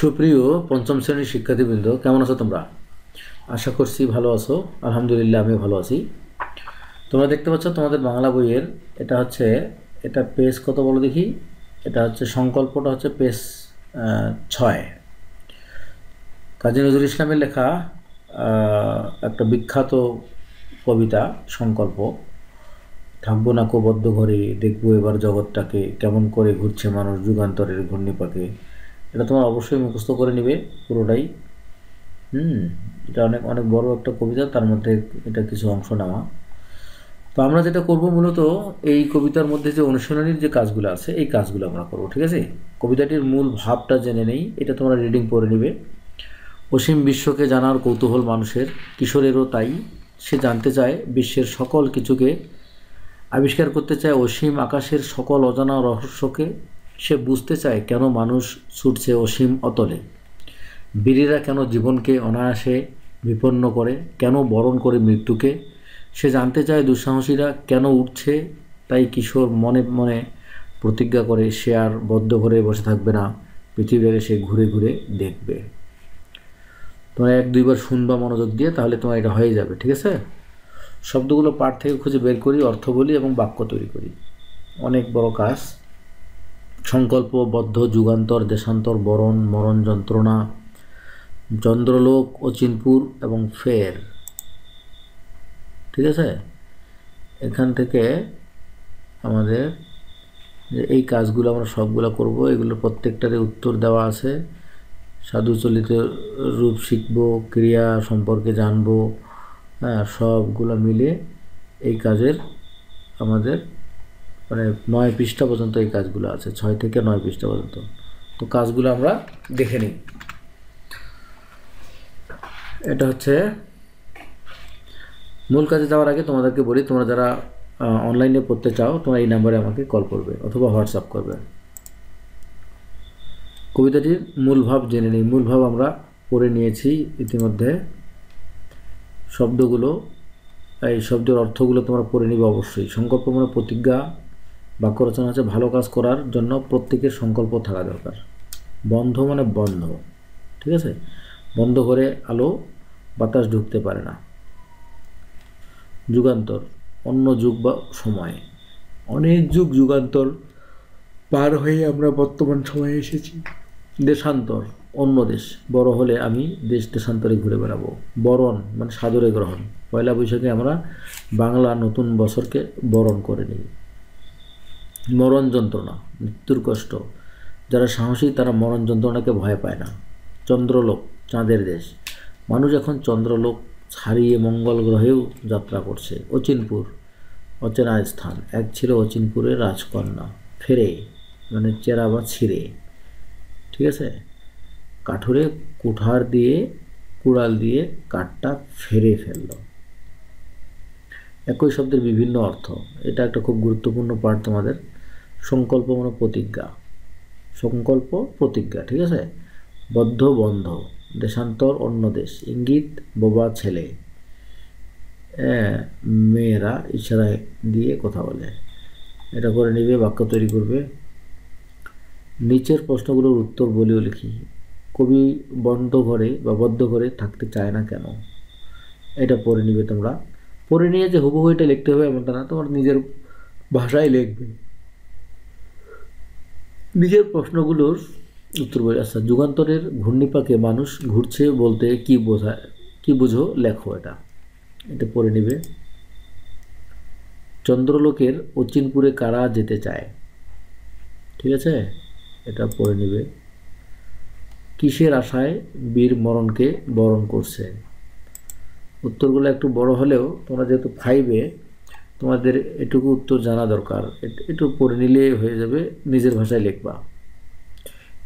সুপ্রিয় পঞ্চম শ্রেণীর শিক্ষার্থীবৃন্দ, কেমন আছো তোমরা? আশা করছি ভালো আছো। আলহামদুলিল্লাহ, আমি ভালো আছি। তোমরা দেখতে পাচ্ছ তোমাদের বাংলা বইয়ের এটা পেজ কত বলো দেখি। এটা হচ্ছে সংকল্পটা হচ্ছে পেজ 6। কাজী নজরুল ইসলামের লেখা একটা বিখ্যাত কবিতা সংকল্প। থাকবো না বদ্ধ ঘরে, দেখবো এবার জগৎটাকে, কেমন করে ঘুরছে মানুষ যুগান্তরের ঘূর্ণিপাকে। এটা তোমরা অবশ্যই মুখস্থ করে নিবে পুরোটাই। এটা অনেক অনেক বড় একটা কবিতা, তার মধ্যে এটা কিছু অংশ নেওয়া। তো আমরা যেটা করব মূলত এই কবিতার মধ্যে যে অনুশীলনীর যে কাজগুলো আছে এই কাজগুলো আমরা করব, ঠিক আছে? কবিতাটির মূল ভাবটা জেনে নেই, এটা তোমরা রিডিং পড়ে নিবে। অসীম বিশ্বকে জানার কৌতূহল মানুষের, কিশোরেরও তাই। সে জানতে চায় বিশ্বের সকল কিছুকে, আবিষ্কার করতে চায় অসীম আকাশের সকল অজানা রহস্যকে। সে বুঝতে চায় কেন মানুষ ছুটছে অসীম অতলে, বীরেরা কেন জীবনকে অনায়াসে বিপন্ন করে, কেন বরণ করে মৃত্যুকে। সে জানতে চায় দুঃসাহসীরা কেন উঠছে, তাই কিশোর মনে মনে প্রতিজ্ঞা করে সে আর বদ্ধ ঘরে বসে থাকবে না, পৃথিবীকে সে ঘুরে ঘুরে দেখবে। তোমরা 1-2 বার শুনবা মনোযোগ দিয়ে, তাহলে তোমার এটা হয়ে যাবে, ঠিক আছে? শব্দগুলো পাঠ থেকে খুঁজে বের করি, অর্থ বলি এবং বাক্য তৈরি করি। অনেক বড় কাজ। সংকল্প, বদ্ধ, যুগান্তর, দেশান্তর, বরণ, মরণ, যন্ত্রণা, চন্দ্রলোক, অচিনপুর এবং ফের, ঠিক আছে? এখান থেকে আমাদের যে এই কাজগুলো আমরা সবগুলো করব, এগুলো প্রত্যেকটারই উত্তর দেওয়া আছে। সাধুচলিত রূপ শিখব, ক্রিয়া সম্পর্কে জানব, হ্যাঁ, সবগুলো মিলে এই কাজের আমাদের 9 পৃষ্ঠা পর্যন্ত এই কাজগুলো আছে, 6 থেকে 9 পৃষ্ঠা পর্যন্ত। তো কাজগুলো আমরা দেখে নিই। এটা হচ্ছে মূল কাজে যাওয়ার আগে তোমাদেরকে বলি, তোমরা যারা অনলাইনে পড়তে চাও তোমরা এই নাম্বারে আমাকে কল করবে অথবা হোয়াটসঅ্যাপ করবে। কবিতাটির মূল ভাব জেনে নিই। মূল ভাব আমরা পড়ে নিয়েছি ইতিমধ্যে। শব্দগুলো, এই শব্দের অর্থগুলো তোমরা পড়ে নিবে অবশ্যই। সংকল্প মানে প্রতিজ্ঞা। বাক্য রচনা হচ্ছে ভালো কাজ করার জন্য প্রত্যেকের সংকল্প থাকা দরকার। বন্ধ মানে বন্ধ, ঠিক আছে? বন্ধ করে আলো বাতাস ঢুকতে পারে না। যুগান্তর, অন্য যুগ বা সময়। অনেক যুগ যুগান্তর পার হয়ে আমরা বর্তমান সময়ে এসেছি। দেশান্তর, অন্য দেশ। বড় হলে আমি দেশ দেশান্তরে ঘুরে বেড়াবো। বরণ মানে সাদরে গ্রহণ। পয়লা বৈশাখে আমরা বাংলা নতুন বছরকে বরণ করে নিই। মরণ যন্ত্রণা, মৃত্যুর কষ্ট। যারা সাহসী তারা মরণ যন্ত্রণাকে ভয় পায় না। চন্দ্রলোক, চাঁদের দেশ। মানুষ এখন চন্দ্রলোক ছাড়িয়ে মঙ্গল গ্রহেও যাত্রা করছে। অচিনপুর, অচেনা স্থান। এক ছিল অচিনপুরের রাজকন্যা। ফেরে মানে চেরা বা ছিঁড়ে, ঠিক আছে? কাঠুরে কুড়াল দিয়ে কাঠটা ফেরে ফেলল। একই শব্দের বিভিন্ন অর্থ। এটা একটা খুব গুরুত্বপূর্ণ পার্ট তোমাদের। সংকল্প মানে প্রতিজ্ঞা। সংকল্প প্রতিজ্ঞা, ঠিক আছে? বদ্ধ বন্ধ। দেশান্তর অন্য দেশ। ইঙ্গিত বোবা ছেলে। মেয়েরা ইশারায় দিয়ে কথা বলে। এটা করে নিবে, বাক্য তৈরি করবে। নিচের প্রশ্নগুলোর উত্তর বলেও লিখি। কবি বদ্ধ ঘরে থাকতে চায় না কেন? এটা পড়ে নিবে তোমরা। পড়ে নিয়ে যে হুবহু এটা লিখতে হবে এমনটা না, তোমার নিজের ভাষায় লিখবে। নিজের প্রশ্নগুলোর উত্তর বলে। আচ্ছা, যুগান্তরের ঘূর্ণিপাকে মানুষ ঘুরছে বলতে কি বোঝায়, কি বুঝো লেখো। এটা পড়ে নিবে। চন্দ্রলোকের অচিনপুরে কারা যেতে চায়, ঠিক আছে? এটা পড়ে নিবে। কিসের আশায় বীর মরণকে বরণ করছে। উত্তরগুলো একটু বড় হলেও তোমরা যেহেতু 5-এ, তোমাদের এটুকু উত্তর জানা দরকার। একটু পড়ে নিলে হয়ে যাবে, নিজের ভাষায় লিখবা।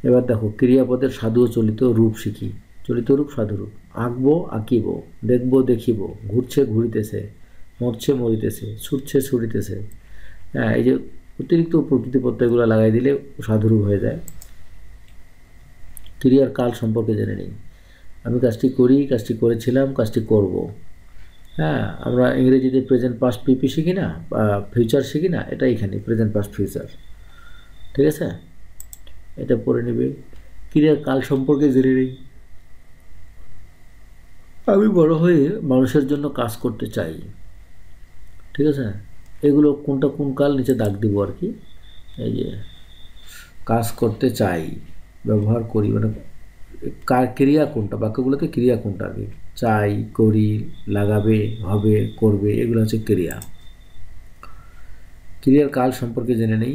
এবার দেখো, ক্রিয়াপদের সাধু ও চলিত রূপ শিখি। চলিত রূপ, সাধু রূপ। আঁকবো আঁকিব, দেখবো দেখিব, ঘুরছে ঘুরিতেছে, মরছে মরিতেছে, ছুটছে ছুটিতেছে। হ্যাঁ, এই যে অতিরিক্ত প্রকৃতি প্রত্যয়গুলো লাগাই দিলে সাধুরূপ হয়ে যায়। ক্রিয়ার কাল সম্পর্কে জেনে নিই। আমি কাজটি করি, কাজটি করেছিলাম, কাজটি করব। হ্যাঁ, আমরা ইংরেজিতে প্রেজেন্ট পাস্ট পিপি শিখি না, বা ফিউচার শিখি না, এটা এখানে প্রেজেন্ট পাস্ট ফিউচার, ঠিক আছে? এটা পড়ে নেবে। ক্রিয়ার কাল সম্পর্কে জেনে নেই। আমি বড় হয়ে মানুষের জন্য কাজ করতে চাই। ঠিক আছে, এগুলো কোনটা কোন কাল নিচে দাগ দিব আর কি। এই যে কাজ করতে চাই ব্যবহার করি, মানে ক্রিয়া কোনটা, বাক্যগুলোতে ক্রিয়া কোনটা আর কি। চাই, করি, লাগাবে, হবে, করবে, এগুলো হচ্ছে ক্রিয়া। ক্রিয়ার কাল সম্পর্কে জেনে নেই।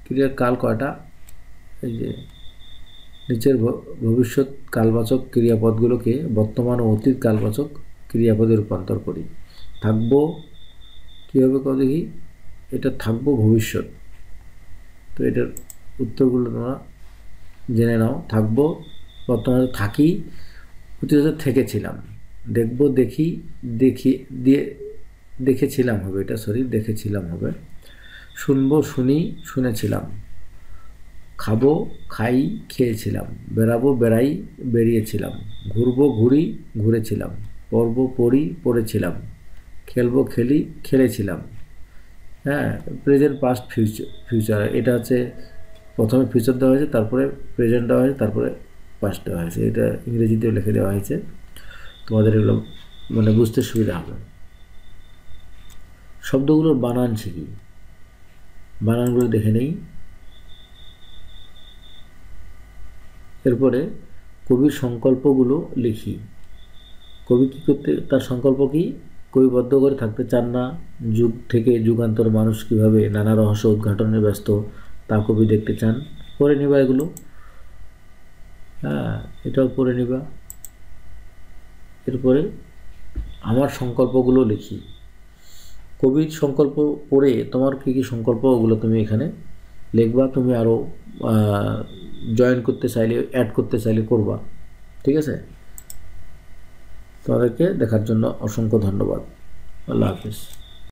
ক্রিয়ার কাল কয়টা? এই যে নিচের ভবিষ্যৎ কালবাচক ক্রিয়াপদগুলোকে বর্তমান ও অতীত কালবাচক ক্রিয়াপদে রূপান্তর করি। থাকবো কীভাবে কও দেখি। এটা থাকবো ভবিষ্যৎ, তো এটার উত্তরগুলো তোমরা জেনে নাও। থাকবো বর্তমানে থাকি, অতীতে থেকেছিলাম। দেখবো দেখি, দিয়ে দেখেছিলাম হবে, এটা সরি দেখেছিলাম হবে। শুনবো শুনি, শুনেছিলাম। খাবো খাই, খেয়েছিলাম। বেড়াবো বেড়াই, বেরিয়েছিলাম। ঘুরবো ঘুরি, ঘুরেছিলাম। পড়বো পড়ি, পড়েছিলাম। খেলবো খেলি, খেলেছিলাম। হ্যাঁ, প্রেজেন্ট পাস্ট ফিউচার, এটা হচ্ছে প্রথমে ফিউচার দেওয়া হয়েছে, তারপরে প্রেজেন্ট দেওয়া হয়েছে, তারপরে পাস্ট দেওয়া হয়েছে। এটা ইংরেজিতেও লিখে দেওয়া হয়েছে, তোমাদের এগুলো মানে বুঝতে সুবিধা হবে। শব্দগুলোর বানান শিখি, বানানগুলো দেখে নেই। এরপরে কবির সংকল্পগুলো লিখি। কবি কী করতে, তার সংকল্প কি? কবিবদ্ধ করে থাকতে চান না। যুগ থেকে যুগান্তর মানুষ কীভাবে নানা রহস্য উদ্ঘাটনে ব্যস্ত তা কবি দেখতে চান। পড়ে নিবা এগুলো, হ্যাঁ এটাও পড়ে নিবা। এরপরে আমার সংকল্পগুলো লিখি। কবির সংকল্প পড়ে তোমার কী কী সংকল্প, ওগুলো তুমি এখানে লিখবা। তুমি আরও জয়েন করতে চাইলে, অ্যাড করতে চাইলে করবা। ঠিক আছে, তোমাদেরকে দেখার জন্য অসংখ্য ধন্যবাদ। আল্লাহ হাফিজ।